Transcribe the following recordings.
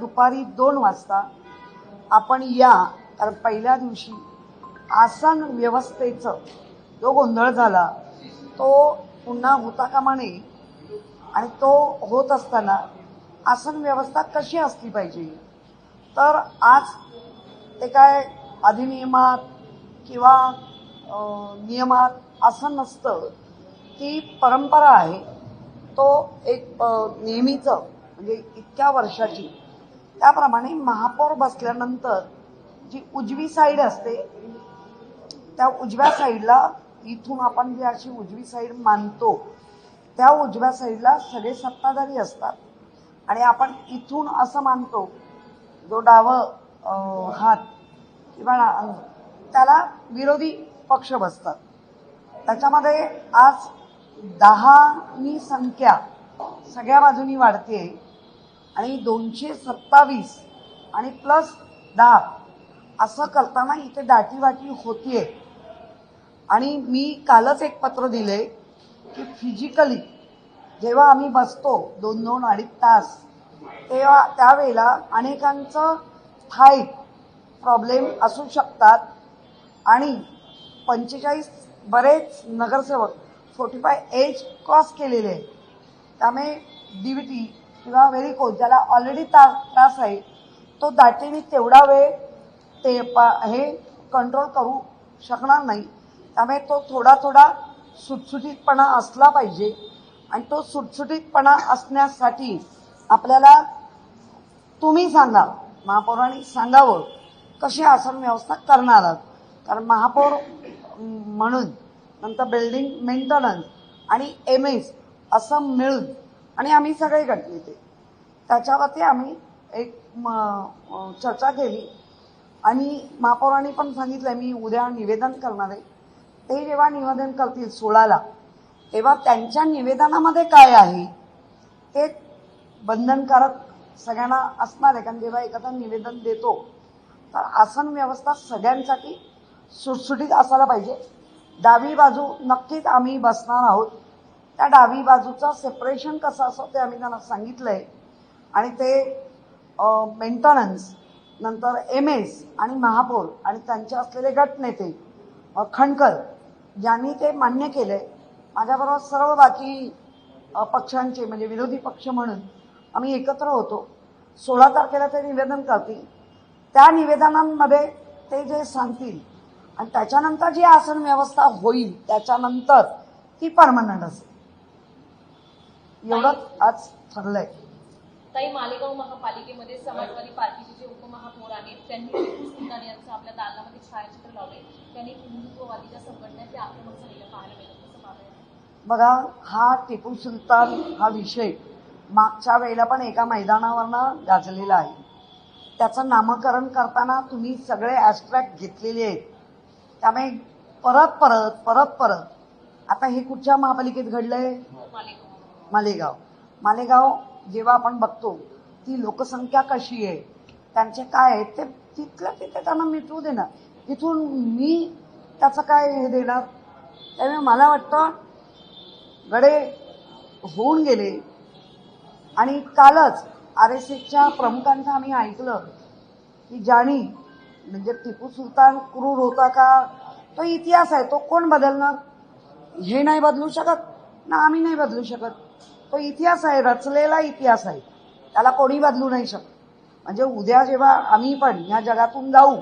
दुपारी 2 वाजता आपण या, कारण पहिल्या दिवशी आसन व्यवस्थेचा जो गोंधळ झाला तो पुन्हा होता कामा नये आणि तो होत असताना आसन व्यवस्था कशी असली पाहिजे. तर आज ते काय अधिनियमात किंवा नियमात असं नसतं, ती परंपरा आहे. तो एक नेहमीचं म्हणजे इतक्या वर्षाची, त्याप्रमाणे महापौर बसल्यानंतर जी उजवी साईड असते त्या उजव्या साईडला, इथून आपण जी अशी उजवी साईड मानतो त्या उजव्या साईडला सगळे सत्ताधारी असतात आणि आपण इथून असं मानतो जो डावं हात किंवा त्याला विरोधी पक्ष बसतात. त्याच्यामध्ये आज 10नी संख्या सगळ्या बाजूनी वाढते आणि 227 आणि +10 असं करताना इथे दाटीवाटी होतीये. आणि मी कालच एक पत्र दिले की फिजिकली जेव्हा आम्ही बसतो 2-2 अडीच तास, तेव्हा त्यावेळेला अनेकांचं थाय प्रॉब्लेम असू शकतात आणि 45 बरेच नगरसेवक 45 एज क्रॉस केलेले आहे. त्यामुळे डीव्हीटी किंवा व्हेरिकोज ज्याला ऑलरेडी त्रास आहे तो दाटीने तेवढा वेळ ते हे कंट्रोल करू शकणार नाही. त्यामुळे तो थोडा सुटसुटीतपणा असला पाहिजे आणि तो सुटसुटीतपणा असण्यासाठी आपल्याला तुम्ही सांगा, महापौरांनी सांगावं कशी आसन व्यवस्था करणार आहात. कारण महापौर म्हणून नंतर बिल्डिंग मेंटेनन्स आणि MS असं मिळून आणि आम्ही सगळे गट येते त्याच्यावरती आम्ही एक चर्चा केली आणि महापौरांनी पण सांगितलं मी उद्या निवेदन करणार आहे. ते जेव्हा निवेदन करतील 16ला, तेव्हा त्यांच्या निवेदनामध्ये काय आहे ते बंधनकारक सगळ्यांना असणार आहे. कारण जेव्हा एखादं निवेदन देतो तर आसन व्यवस्था सगळ्यांसाठी सुटसुटीत असायला पाहिजे. डावी बाजू नक्कीच आम्ही बसणार आहोत. त्या डावी बाजूचं सेपरेशन कसं असं ते आम्ही त्यांना सांगितलंय आणि ते मेंटेनन्स नंतर MS आणि महापौर आणि त्यांचे असलेले गटनेते खणकर ज्यांनी ते मान्य केलंय. माझ्याबरोबर सर्व बाकी पक्षांचे म्हणजे विरोधी पक्ष म्हणून आम्ही एकत्र होतो. 16 तारखेला ते निवेदन करतील. त्या निवेदनांमध्ये ते जे सांगतील आणि त्याच्यानंतर जी आसन व्यवस्था होईल त्याच्यानंतर ती परमनंट असेल. एवढंच आज ठरलंय. ताई, मालेगाव महापालिकेमध्ये समाजवादी पार्टीचे जे उपमहापौर आहेत त्यांनी टिपू सुलतान यांचं आपल्या दालनामध्ये छायाचित्र लावले. त्यांनी हिंदुत्ववादीच्या संघटनेचे आक्रमण झालेलं पाहायला मिळतं. कसं पाहताय? बघा, हा टिपू सुलतान हा विषय मागच्या वेळेला पण एका मैदानावरनं गाजलेला आहे. त्याचं नामकरण करताना तुम्ही सगळे ॲब्स्ट्रॅक्ट घेतलेले आहेत. त्यामुळे परत आता हे कुठच्या महापालिकेत घडलंय? मालेगाव जेव्हा आपण बघतो ती लोकसंख्या कशी आहे, त्यांचे काय आहे ते तिथल्या तिथे त्यांना मिटवू देणार. तिथून मी त्याचं काय हे देणार. त्यामुळे मला वाटतं गडे होऊन गेले. आणि कालच RSSच्या प्रमुखांचं आम्ही ऐकलं की ज्यानी म्हणजे टिपू सुलतान क्रूर होता का, तो इतिहास आहे, तो कोण बदलणार. हे नाही बदलू शकत ना आम्ही नाही बदलू शकत. तो इतिहास आहे, रचलेला इतिहास आहे, त्याला कोणी बदलू नाही शकत. म्हणजे उद्या जेव्हा आम्ही पण ह्या जगातून जाऊ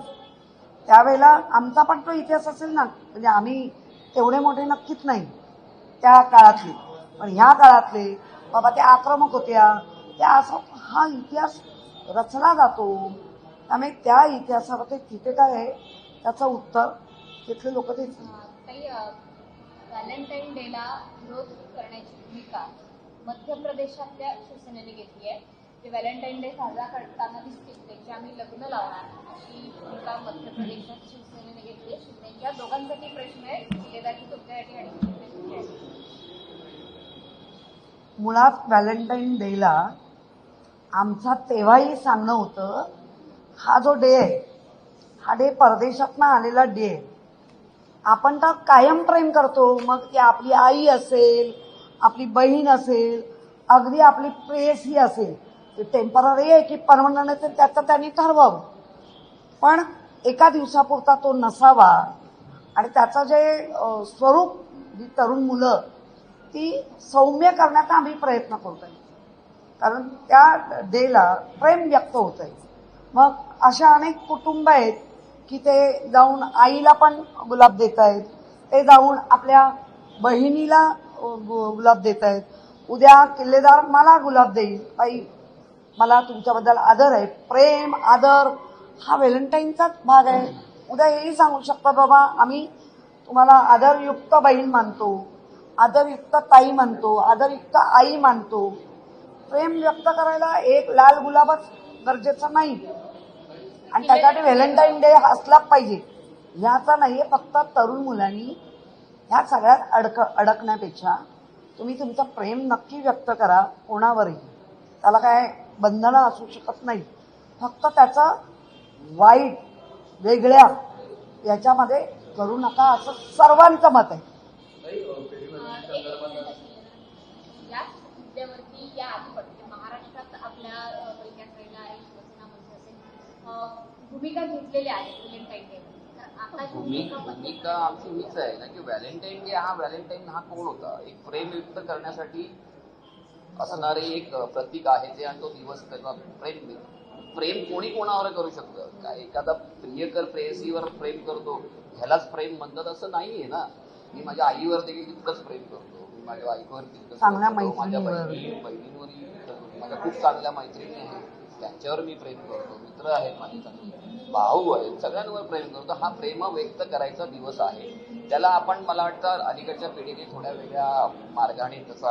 त्यावेळेला आमचा पण तो इतिहास असेल ना. म्हणजे आम्ही तेवढे मोठे नक्कीच नाही त्या काळातले, पण ह्या काळातले बाबा ते आक्रमक होत्या, त्या असं हा इतिहास रचला जातो. त्यामुळे त्या इतिहासामध्ये तिथे काय आहे त्याचं उत्तर तिथले लोक देतील. व्हॅलेंटाईन डेला विरोध करण्याची भूमिका मध्य प्रदेशातल्या शिवसेनेने घेतली आहे. ते व्हॅलेंटाईन डे साजरा करताना दिसतील त्यांची आम्ही लग्न लावणार अशी भूमिका मध्य प्रदेशात शिवसेनेने घेतली. शिवसेनेच्या दोघांसाठी प्रश्न आहे, शिलेदारची तुमच्यासाठी आणि शिवसेनेची. मुळात व्हॅलेंटाईन डेला आमचा तेव्हाही सांगणं होतं, हा जो डे आहे हा डे परदेशातनं आलेला डे आहे. आपण तर कायम प्रेम करतो, मग ती आपली आई असेल, आपली बहीण असेल, अगदी आपली प्रेयसी असेल, टेम्पररी आहे की परमनंट आहे ते त्याचं त्यांनी ठरवावं. पण एका दिवसापुरता तो नसावा आणि त्याचं जे स्वरूप जी तरुण मुलं ती सौम्य करण्याचा आम्ही प्रयत्न करतोय. कारण त्या डेला प्रेम व्यक्त होत आहे. मग अशा अनेक कुटुंब आहेत की ते जाऊन आईला पण गुलाब देत आहेत, ते जाऊन आपल्या बहिणीला गुलाब देत आहेत. उद्या किल्लेदार मला गुलाब देईल, बाई मला तुमच्याबद्दल आदर आहे. प्रेम आदर हा व्हॅलेंटाईनचाच भाग आहे. उद्या हेही सांगू शकतात, बाबा आम्ही तुम्हाला आदरयुक्त बहीण मानतो, आदरयुक्त ताई मानतो, आदरयुक्त आई मानतो. प्रेम व्यक्त करायला एक लाल गुलाबच गरजेचं नाही आणि त्यासाठी व्हॅलेंटाईन डे असला पाहिजे ह्याचा नाहीये. फक्त तरुण मुलांनी ह्या सगळ्यात अडकण्यापेक्षा तुम्ही तुमचं प्रेम नक्की व्यक्त करा कोणावरही. त्याला काय बंधनं असू शकत नाही. फक्त त्याचं वाईट वेगळ्या याच्यामध्ये करू नका असं सर्वांचं मत आहे. याच मुद्द्यावरती या आधी पडते महाराष्ट्रात आपल्या पहिल्या साईडला आहे शिवसेनामध्ये असेल भूमिका घेतलेल्या आहेत व्हॅलेंटाईन डे. भूमिका आमची हीच आहे ना की व्हॅलेंटाईन डे हा व्हॅलेंटाईन हा कोण होता, एक प्रेम व्यक्त करण्यासाठी असणारे एक प्रतीक आहे ते आणि तो दिवस त्याचा प्रेम कोणी कोणावर करू शकतं. काय एखादा प्रियकर प्रेयसीवर प्रेम करतो ह्यालाच प्रेम म्हणतात असं नाहीये ना. मी माझ्या आईवर देखील तितकंच प्रेम करतो, मी माझ्या आईवर तितकंच चांगल्या प्रेम करतो, माझ्या मैत्रिणीवर बहिणींवरही करतो, माझ्या खूप चांगल्या मैत्रिणी आहेत त्यांच्यावर मी प्रेम करतो, मित्र आहेत माझे चांगले, भाऊ आहेत, सगळ्यांवर प्रेम करतो. हा प्रेम व्यक्त करायचा दिवस आहे. त्याला आपण मला वाटतं अलीकडच्या पिढीने थोड्या वेगळ्या मार्गाने त्याचा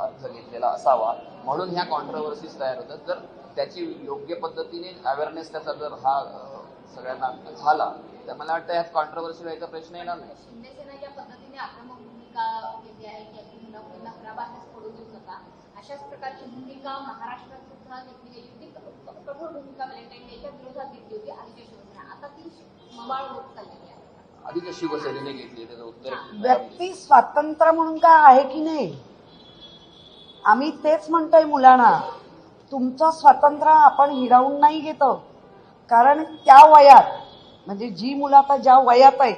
अर्थ घेतलेला असावा म्हणून ह्या कॉन्ट्रोवर्सीज तयार होतात. जर त्याची योग्य पद्धतीने अवेअरनेस त्याचा जर हा सगळ्यांना झाला तर मला वाटतं ह्यात कॉन्ट्रोवर्सी व्हायचा प्रश्न येणार नाही. शिंदेसेना ज्या पद्धतीने आक्रमक भूमिका घेतली आहे की मुलांना घराबाहेर पडू देऊ नका, अशाच प्रकारची भूमिका महाराष्ट्रात सुद्धा घेतली गेली होती. कठोर भूमिका व्हॅलेंटाईन डेच्या विरोधात घेतली होती आधीच्या शिवसेना. आता ती मवाळ होत चाललेली आहे. आधीच्या शिवसेनेने घेतली त्याचं उत्तर व्यक्ती स्वातंत्र्य म्हणून काय आहे की नाही. आम्ही तेच म्हणतोय मुलांना, तुमचं स्वातंत्र्य आपण हिरावून नाही घेतो. कारण त्या वयात म्हणजे जी मुलं आता ज्या वयात आहे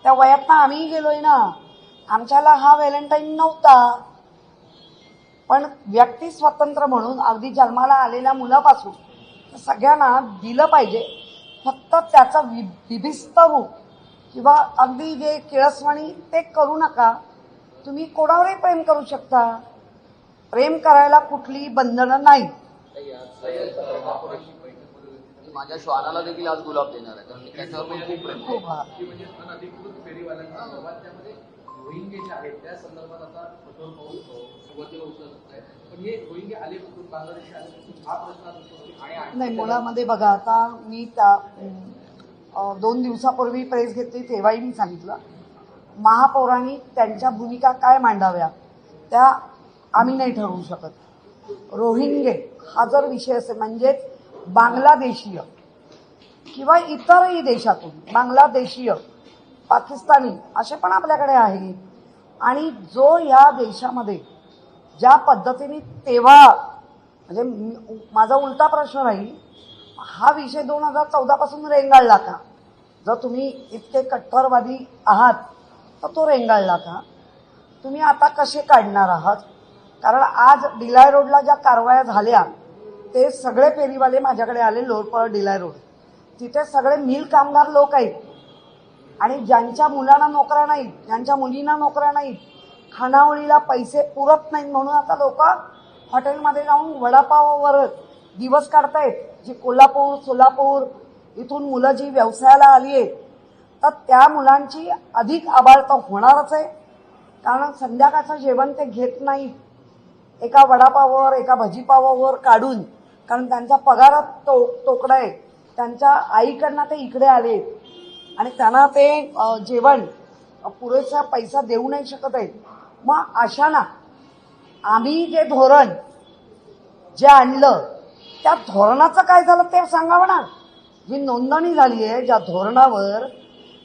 त्या वयात ना आम्ही गेलोय ना. आमच्याला हा व्हॅलेंटाईन नव्हता. पण व्यक्ती स्वातंत्र्य म्हणून अगदी जन्माला आलेल्या मुलापासून सगळ्यांना दिलं पाहिजे. फक्त त्याचं विभिस्त रूप किंवा अगदी जे किळसवाणी ते करू नका. तुम्ही कोणावरही प्रेम करू शकता. प्रेम करायला कुठली बंधनं नाही. माझ्या श्वानाला देखील आज गुलाब देणार आहे कारण त्याच्यावर पण खूप प्रेम खूप म्हणजे अनधिकृत फेरीवाल्यांचा सर्वात त्यामध्ये रोहिंगे जे आहेत त्या संदर्भात आता कठोर पाऊल सुरुवातीला उचलत आहे. पण हे रोहिंगे आलेपासून बांगलादेशी आलेपासून हा प्रश्न असतो नाही. मुळामध्ये बघा, आता मी त्या 2 दिवसापूर्वी प्रेस घेतली तेव्हाही मी सांगितलं महापौरांनी त्यांच्या भूमिका काय मांडाव्या त्या आम्ही नाही ठरवू शकत. रोहिंगे हा जर विषय असेल म्हणजेच बांगलादेशीय किंवा इतरही देशातून बांगलादेशीय पाकिस्तानी असे पण आपल्याकडे आहेत. आणि जो या देशामध्ये ज्या पद्धतीने तेव्हा म्हणजे माझा उलटा प्रश्न राहील, हा विषय 2014 पासून रेंगाळला का. जर तुम्ही इतके कट्टरवादी आहात तर तो रेंगाळला का. तुम्ही आता कसे काढणार आहात. कारण आज डिलाय रोडला ज्या कारवाया झाल्या ते सगळे फेरीवाले माझ्याकडे आले. लोरपळ डिलाय रोड तिथे सगळे मिल कामगार लोक आहेत आणि ज्यांच्या मुलांना नोकऱ्या नाहीत, ज्यांच्या मुलींना नोकऱ्या नाहीत, खानावळीला पैसे पुरत नाहीत म्हणून आता लोक हॉटेलमध्ये जाऊन वडापाववर दिवस काढतायत. जी कोल्हापूर सोलापूर इथून मुलं जी व्यवसायाला आली आहेत तर त्या मुलांची अधिक आबाळता होणारच आहे. कारण संध्याकाळचं जेवण ते घेत नाहीत एका वडापावावर एका भजीपावावर काढून. कारण त्यांचा पगारात तोकडा आहे. त्यांच्या आईकडनं ते इकडे आले आणि त्यांना ते जेवण पुरेसा पैसा देऊ नाही शकत आहेत. मग अशाना आम्ही जे धोरण जे आणलं त्या धोरणाचं काय झालं ते सांगावं ना. जी नोंदणी झाली आहे ज्या धोरणावर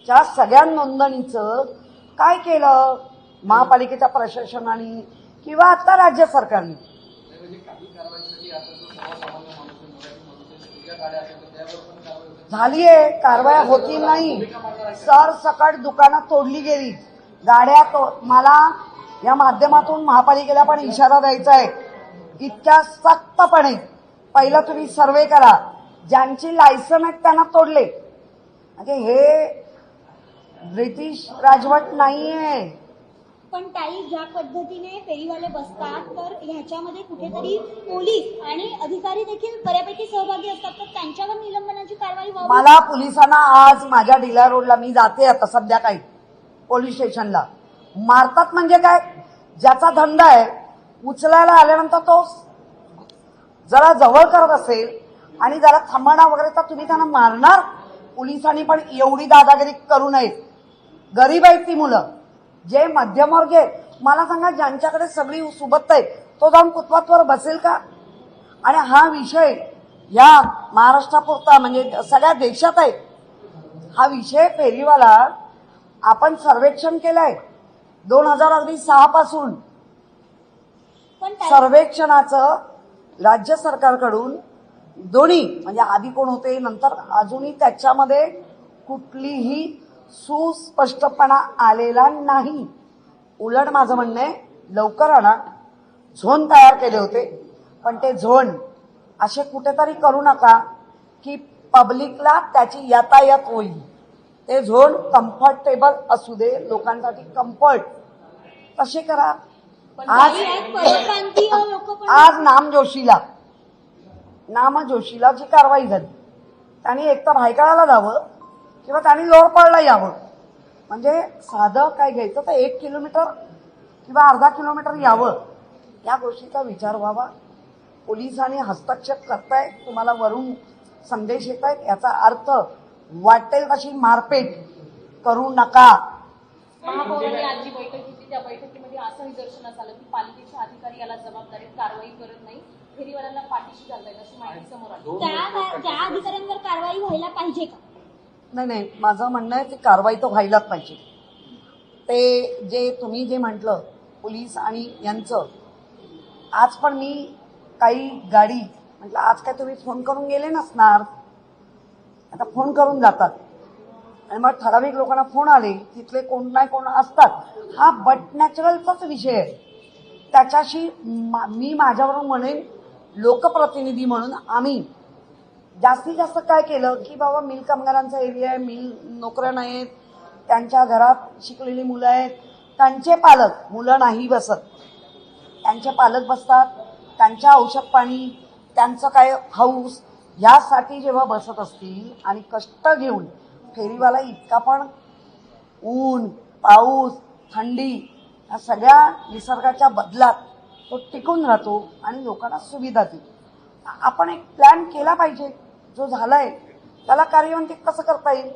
त्या सगळ्या नोंदणीचं काय केलं महापालिकेच्या प्रशासनाने किंवा आता राज्य सरकारने. म्हणजे काही कारवाईसाठी आता जो सर्वसामान्य गाड्या असेल तर त्यावर पण कारवाई होते. झालीये, कारवाया होती नाही. सरसकट दुकानं तोडली गेली, गाड्या मला या माध्यमातून महापालिकेला पण इशारा द्यायचा आहे, इतक्या सक्तपणे पहिला तुम्ही सर्वे करा, ज्यांची लायसन आहेत त्यांना तोडले. म्हणजे हे ब्रिटिश राजवट नाहीये. पण ताई, ज्या पद्धतीने फेरीवाले बसतात तर ह्याच्यामध्ये कुठेतरी पोलीस आणि अधिकारी देखील बऱ्यापैकी सहभागी असतात, तर त्यांच्यावर निलंबनाची कारवाई व्हावी. मला पोलिसांना आज माझ्या डिला रोडला मी जाते आता संध्याकाळी पोलीस स्टेशनला मारतात. म्हणजे काय, ज्याचा धंदा आहे उचलायला आल्यानंतर तो जरा जवळ करत असेल आणि जरा थांबणार वगैरे तर तुम्ही त्यांना मारणार. पोलिसांनी पण एवढी दादागिरी करू नये. गरीब आहेत ती मुलं, जे मध्यमवर्गीय आहेत. मला सांगा, ज्यांच्याकडे सगळी सुबत्ता आहे तो जाऊन फुटपाथवर बसेल का? आणि हा विषय या महाराष्ट्रापुरता म्हणजे सगळ्या देशात आहे. हा विषय फेरीवाला आपण सर्वेक्षण केलंय 2006 पासून. पण ताई, सर्वेक्षणाचं राज्य सरकारकडून दोन्ही म्हणजे आधी कोण होते नंतर अजूनही त्याच्यामध्ये कुठलीही सुस्पष्टपणा आलेला नाही. उलट माझं म्हणणं आहे, लवकर आणा. झोन तयार केले होते, पण ते झोन असे कुठेतरी करू नका की पब्लिकला त्याची यातायात होईल. ते झोन कम्फर्टेबल असू दे, लोकांसाठी कम्फर्ट तसे करा. आज परप्रांतीय लोक पण आज नाम जोशीला जी कारवाई झाली, त्यांनी एकतर भायखळ्याला जावं किंवा त्यांनी लोरपळला यावं. म्हणजे साधं काय घ्यायचं तर 1 किलोमीटर किंवा अर्धा किलोमीटर यावं, या गोष्टीचा विचार व्हावा. पोलिसांनी हस्तक्षेप करतायत, तुम्हाला वरून संदेश येत आहेत, याचा अर्थ वाटेल तशी मारपेट करू नका. महापौरांनी आज जी बैठक घेतली त्या बैठकीमध्ये असं निदर्शनास आलं की पालिकेचे अधिकारी याला जबाबदारी कारवाई करत नाही, फेरीवाल्यांना पाठीशी घालतायत अशी माहिती समोर आली. त्या अधिकाऱ्यांवर कारवाई व्हायला पाहिजे का? नाही, माझं म्हणणं आहे की कारवाई तर व्हायलाच पाहिजे. ते जे तुम्ही जे म्हटलं पोलीस आणि यांचं, आज पण मी काही गाडी म्हटलं आज काय तुम्ही फोन करून गेले नसणार, आता फोन करून जातात आणि मग ठराविक लोकांना फोन आले, तिथले कोण नाही कोण असतात. हा बट नॅचरलचाच विषय आहे. त्याच्याशी मी माझ्यावरून म्हणेन, लोकप्रतिनिधी म्हणून आम्ही जास्तीत जास्त काय केलं की बाबा मिल कामगारांचा एरिया आहे, मिल नोकऱ्या नाहीत, त्यांच्या घरात शिकलेली मुलं आहेत, त्यांचे पालक, मुलं नाही बसत, त्यांचे पालक बसतात, त्यांच्या औषध पाणी, त्यांचं काय हाऊस यासाठी जेव्हा बसत असतील आणि कष्ट घेऊन फेरीवाला इतका पण ऊन पाऊस थंडी या सगळ्या निसर्गाच्या बदलात तो टिकून राहतो आणि लोकांना सुविधा देतो. आपण एक प्लॅन केला पाहिजे, जो झालाय त्याला कार्यान्वित कसं करता येईल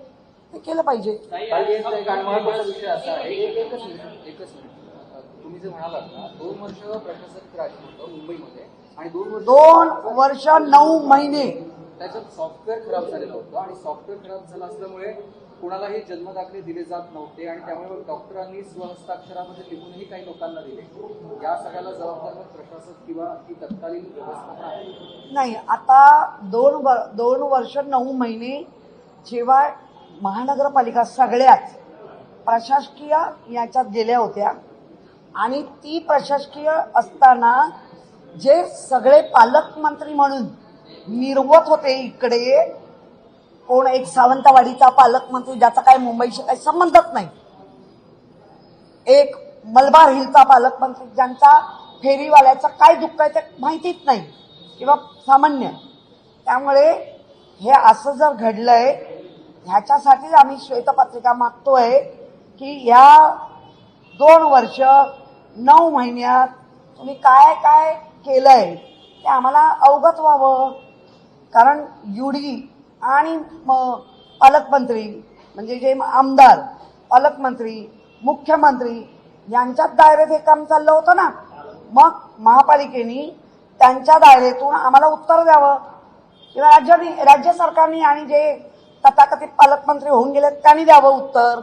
ते केलं पाहिजे. एक महत्त्वाचा विषय असा आहे, एकच मिनिट तुम्ही जे म्हणालात ना, 2 वर्ष प्रशासक राज होतं मुंबईमध्ये आणि 2 वर्ष 9 महिने त्याच्यात सॉफ्टवेअर खराब झालेलं होतं आणि सॉफ्टवेअर खराब झालं असल्यामुळे कुणालाही जन्मदाखले दिले जात नव्हते आणि त्यामुळे डॉक्टरांनी स्वहस्ताक्षरामध्ये लिहूनही काही लोकांना दिले. या सगळ्याला जबाबदार प्रशासक किंवा ती तत्कालीन व्यवस्थापना आहे? नाही, आता 2 वर्ष 9 महिने जेव्हा महानगरपालिका सगळ्याच प्रशासकीय याच्यात गेल्या होत्या आणि ती प्रशासकीय असताना जे सगळे पालकमंत्री म्हणून निर्वत होते, इकडे कोण एक सावंतवाडीचा पालकमंत्री ज्याचा काय मुंबईशी काही संबंधच नाही, एक मलबार हिलचा पालकमंत्री ज्यांचा फेरीवाल्याचं काय दुःख आहे ते माहितीच नाही किंवा सामान्य. त्यामुळे हे असं जर घडलंय ह्याच्यासाठीच आम्ही श्वेतपत्रिका मागतोय की या 2 वर्ष 9 महिन्यात तुम्ही काय काय केलंय ते आम्हाला अवगत व्हावं. कारण युडी आणि पालकमंत्री म्हणजे जे आमदार, पालकमंत्री, मुख्यमंत्री यांच्याच दायऱ्यात हे काम चाललं होतं ना, मग महापालिकेने त्यांच्या दायरेतून आम्हाला उत्तर द्यावं किंवा राज्य सरकारने आणि जे तथाकथित पालकमंत्री होऊन गेले त्यांनी द्यावं उत्तर.